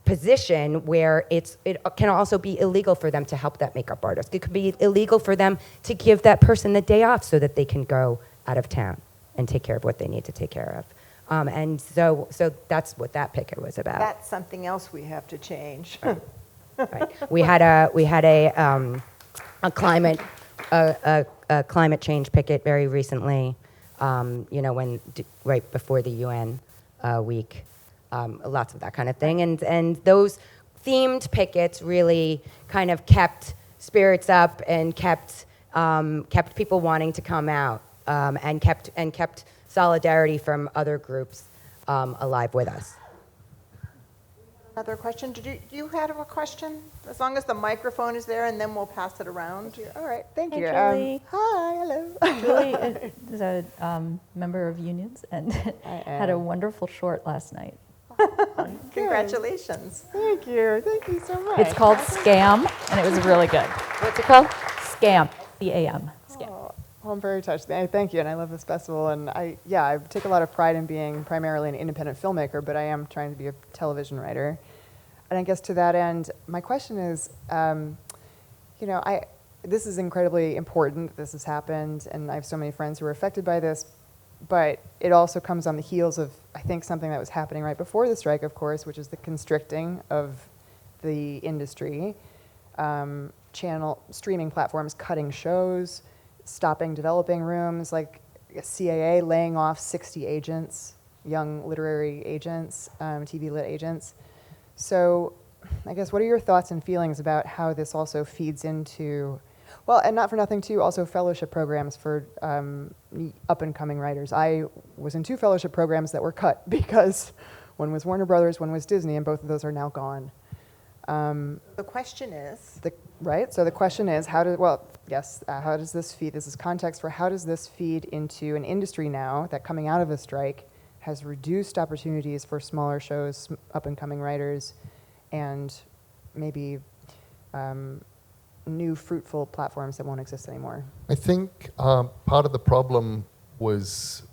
position where it can also be illegal for them to help that makeup artist. It could be illegal for them to give that person the day off so that they can go out of town and take care of what they need to take care of. And so that's what that picket was about. That's something else we have to change. Right. We had a climate change picket very recently. Right before the UN week. Lots of that kind of thing, and those themed pickets really kind of kept spirits up and kept people wanting to come out, and kept solidarity from other groups alive with us. Another question? Did you have a question? As long as the microphone is there, and then we'll pass it around. All right, thank you. Julie. Hi, hello. Julie is a member of unions and had a wonderful short last night. Congratulations. Thank you so much. It's called Scam, and it was really good. What's it called? Scam, C-A-M, Scam. Well, I'm very touched. Thank you, and I love this festival. And I take a lot of pride in being primarily an independent filmmaker, but I am trying to be a television writer. And I guess to that end, my question is, this is incredibly important that this has happened, and I have so many friends who are affected by this. But it also comes on the heels of, I think, something that was happening right before the strike, of course, which is the constricting of the industry, streaming platforms cutting shows, stopping developing rooms, like CAA laying off 60 agents, young literary agents, TV lit agents. So I guess what are your thoughts and feelings about how this also feeds into, well, and not for nothing too, also fellowship programs for up-and-coming writers. I was in 2 fellowship programs that were cut because one was Warner Brothers, one was Disney, and both of those are now gone. The question is? Right, so the question is, how does this feed, this is context for how does this feed into an industry now that coming out of a strike has reduced opportunities for smaller shows, up-and-coming writers, and maybe new fruitful platforms that won't exist anymore? I think part of the problem was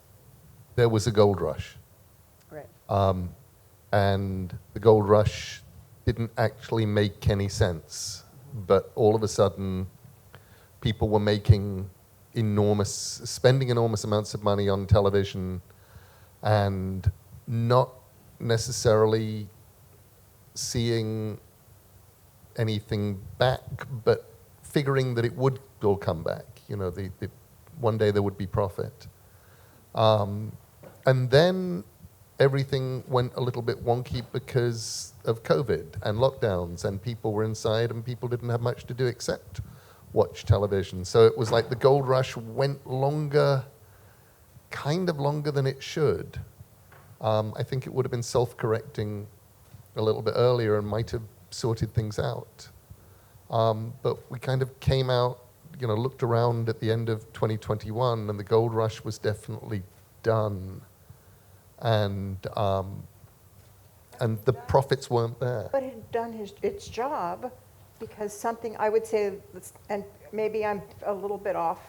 there was a gold rush. Right. and the gold rush didn't actually make any sense. But all of a sudden, people were spending enormous amounts of money on television and not necessarily seeing anything back, but figuring that it would all come back. You know, one day there would be profit. And then everything went a little bit wonky because of COVID and lockdowns, and people were inside and people didn't have much to do except watch television. So it was like the gold rush went longer, kind of longer than it should. I think it would have been self-correcting a little bit earlier and might have sorted things out. But we kind of came out, you know, looked around at the end of 2021, and the gold rush was definitely done. And the profits weren't there. But it had done its job, because something I would say, and maybe I'm a little bit off,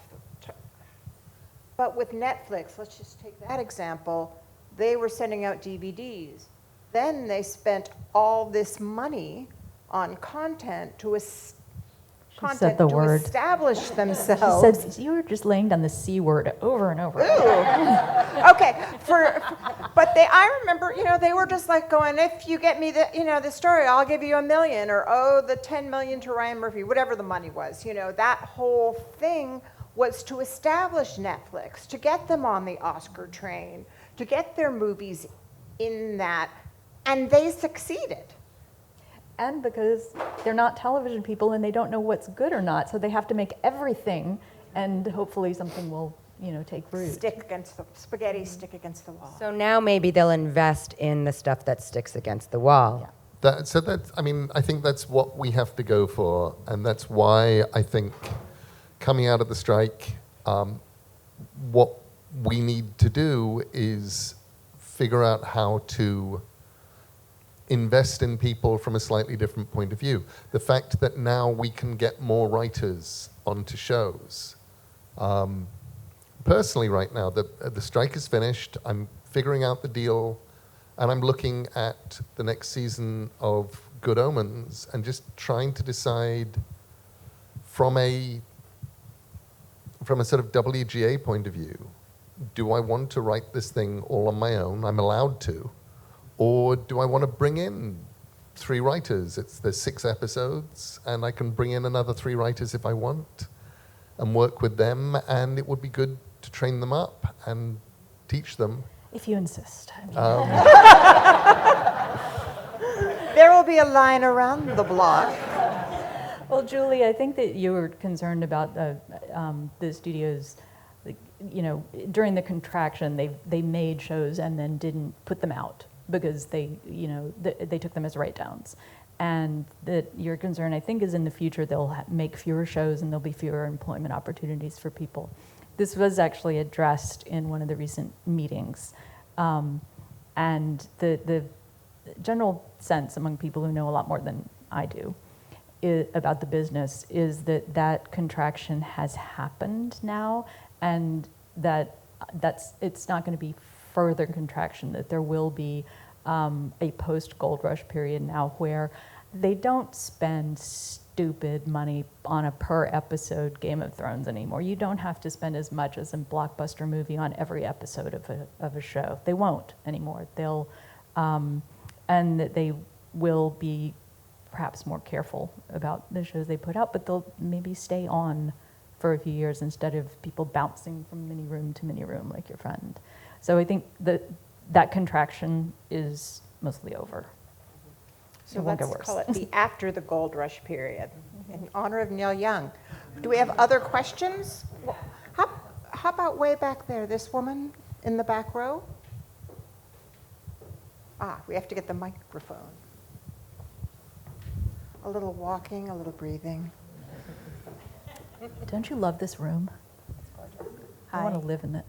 but with Netflix, let's just take that example, they were sending out DVDs. Then they spent all this money on content to said the word. establish She themselves. said, you were just laying down the C word over and over. Okay, but I remember, you know, they were just like going, if you get me the story, I'll give you $1 million, or the 10 million to Ryan Murphy, whatever the money was. You know, that whole thing was to establish Netflix, to get them on the Oscar train, to get their movies in that, and they succeeded. And because they're not television people and they don't know what's good or not, so they have to make everything, and hopefully something will, you know, take root. Stick against the wall. So now maybe they'll invest in the stuff that sticks against the wall. Yeah. I think that's what we have to go for, and that's why I think coming out of the strike, what we need to do is figure out how to invest in people from a slightly different point of view. The fact that now we can get more writers onto shows. Personally, right now, the strike is finished. I'm figuring out the deal, and I'm looking at the next season of Good Omens and just trying to decide from a sort of WGA point of view, do I want to write this thing all on my own? I'm allowed to. Or do I want to bring in 3 writers? There's 6 episodes, and I can bring in another 3 writers if I want and work with them, and it would be good to train them up and teach them. If you insist. There will be a line around the block. Well, Julie, I think that you were concerned about the studios, you know, during the contraction, they made shows and then didn't put them out, because they took them as write-downs. And that your concern, I think, is in the future they'll make fewer shows and there'll be fewer employment opportunities for people. This was actually addressed in one of the recent meetings. And the general sense among people who know a lot more than I do about the business is that contraction has happened now, and it's not going to be further contraction, that there will be a post-gold rush period now where they don't spend stupid money on a per episode Game of Thrones anymore. You don't have to spend as much as a blockbuster movie on every episode of a show. They won't anymore. They'll and they will be perhaps more careful about the shows they put out, but they'll maybe stay on for a few years instead of people bouncing from mini room to mini room like your friend. So I think that contraction is mostly over. So It won't get let's worse. call it the after the gold rush period, in honor of Neil Young. Do we have other questions? How about way back there, this woman in the back row? We have to get the microphone. A little walking, a little breathing. Don't you love this room? I want to Hi. live in it.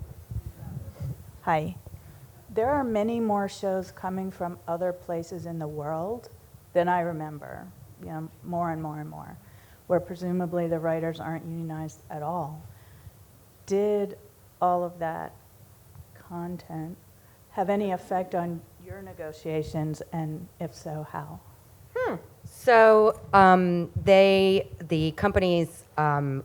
Hi. There are many more shows coming from other places in the world than I remember. You know, more and more and more, where presumably the writers aren't unionized at all. Did all of that content have any effect on your negotiations, and if so, how? So the companies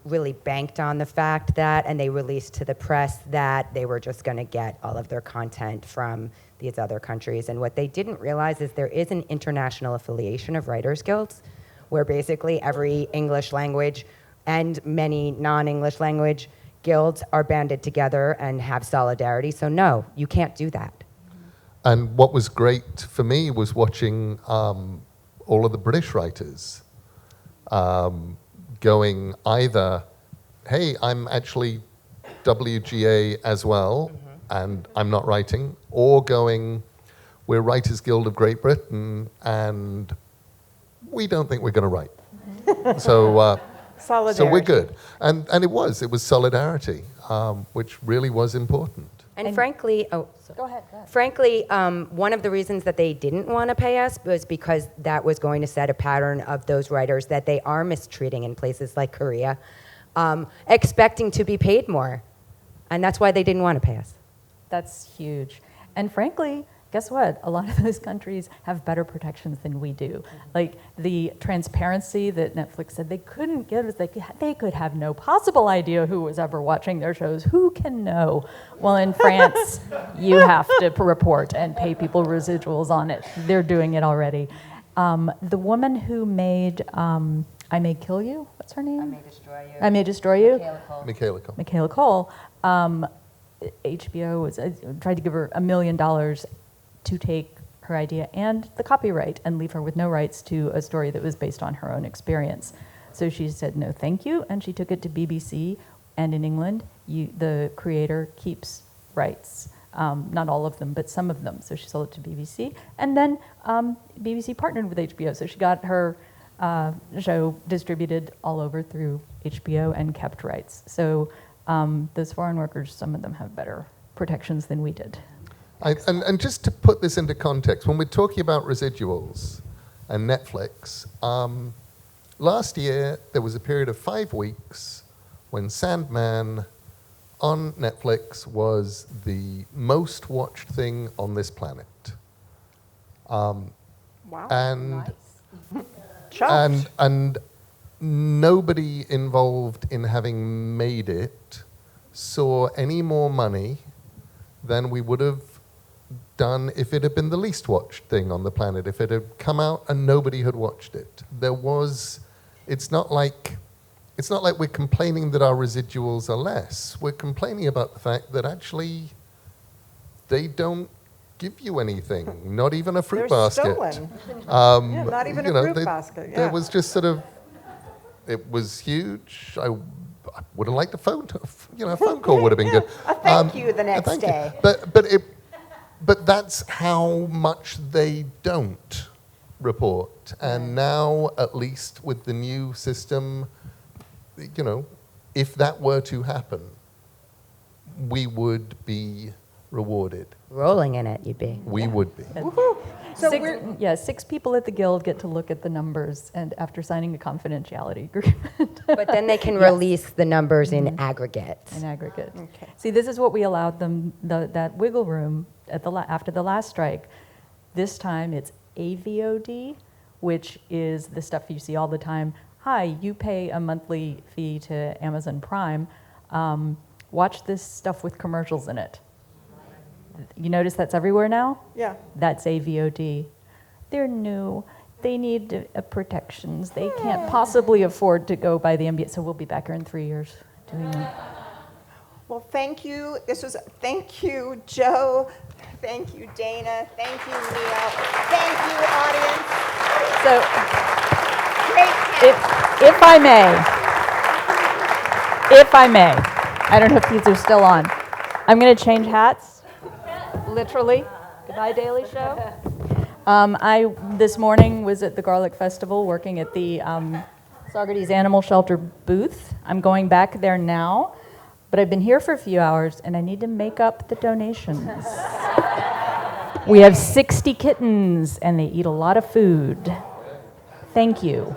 really banked on the fact that, and they released to the press that they were just going to get all of their content from these other countries. And what they didn't realize is there is an international affiliation of writers' guilds, where basically every English language and many non-English language guilds are banded together and have solidarity. So no, you can't do that. And what was great for me was watching all of the British writers going either, hey, I'm actually WGA as well, and I'm not writing, or going, we're Writers Guild of Great Britain, and we don't think we're going to write. So we're good. And it was solidarity, which really was important. And frankly, Go ahead. frankly, one of the reasons that they didn't want to pay us was because that was going to set a pattern of those writers that they are mistreating in places like Korea, expecting to be paid more. And that's why they didn't want to pay us. That's huge. And frankly, guess what? A lot of those countries have better protections than we do. Like the transparency that Netflix said they couldn't give us, they could have no possible idea who was ever watching their shows. Who can know? Well, in France, you have to report and pay people residuals on it. They're doing it already. The woman who made I May Kill You, what's her name? I May Destroy You. I May Destroy You? Michaela Cole. Michaela Cole. HBO was tried to give her $1 million to take her idea and the copyright and leave her with no rights to a story that was based on her own experience. So she said no thank you, and she took it to BBC, and in England, the creator keeps rights. Not all of them, but some of them. So she sold it to BBC, and then BBC partnered with HBO, so she got her show distributed all over through HBO and kept rights. So those foreign workers, some of them have better protections than we did. And just to put this into context, when we're talking about residuals and Netflix, last year there was a period of 5 weeks when Sandman on Netflix was the most watched thing on this planet. Wow. And Chuffed. and nobody involved in having made it saw any more money than we would have done if it had been the least watched thing on the planet, if it had come out and nobody had watched it. It's not like we're complaining that our residuals are less. We're complaining about the fact that actually they don't give you anything, not even a fruit They're basket. stolen. Yeah, not even a fruit basket, yeah. There was just sort of, it was huge. I would have liked a phone call would have been good. A thank you the a next thank you. day. But that's how much they don't report. And now, at least with the new system, if that were to happen, we would be rewarded. Rolling in it, you'd be. We would be. So 6 people at the Guild get to look at the numbers and after signing a confidentiality agreement. But then they can release the numbers in aggregate. In aggregate. Okay. See, this is what we allowed them, that wiggle room after the last strike. This time it's AVOD, which is the stuff you see all the time. Hi, you pay a monthly fee to Amazon Prime. Watch this stuff with commercials in it. You notice that's everywhere now? Yeah. That's AVOD. They're new. They need protections. They can't possibly afford to go by the NBA. So we'll be back here in 3 years doing that. Well, thank you. Thank you, Joe. Thank you, Dana. Thank you, Neil. Thank you, audience. So Great. if I may, I don't know if these are still on. I'm going to change hats. Literally. Goodbye, Daily Show. I, this morning, was at the Garlic Festival working at the Saugerties Animal Shelter booth. I'm going back there now, but I've been here for a few hours, and I need to make up the donations. We have 60 kittens, and they eat a lot of food. Thank you.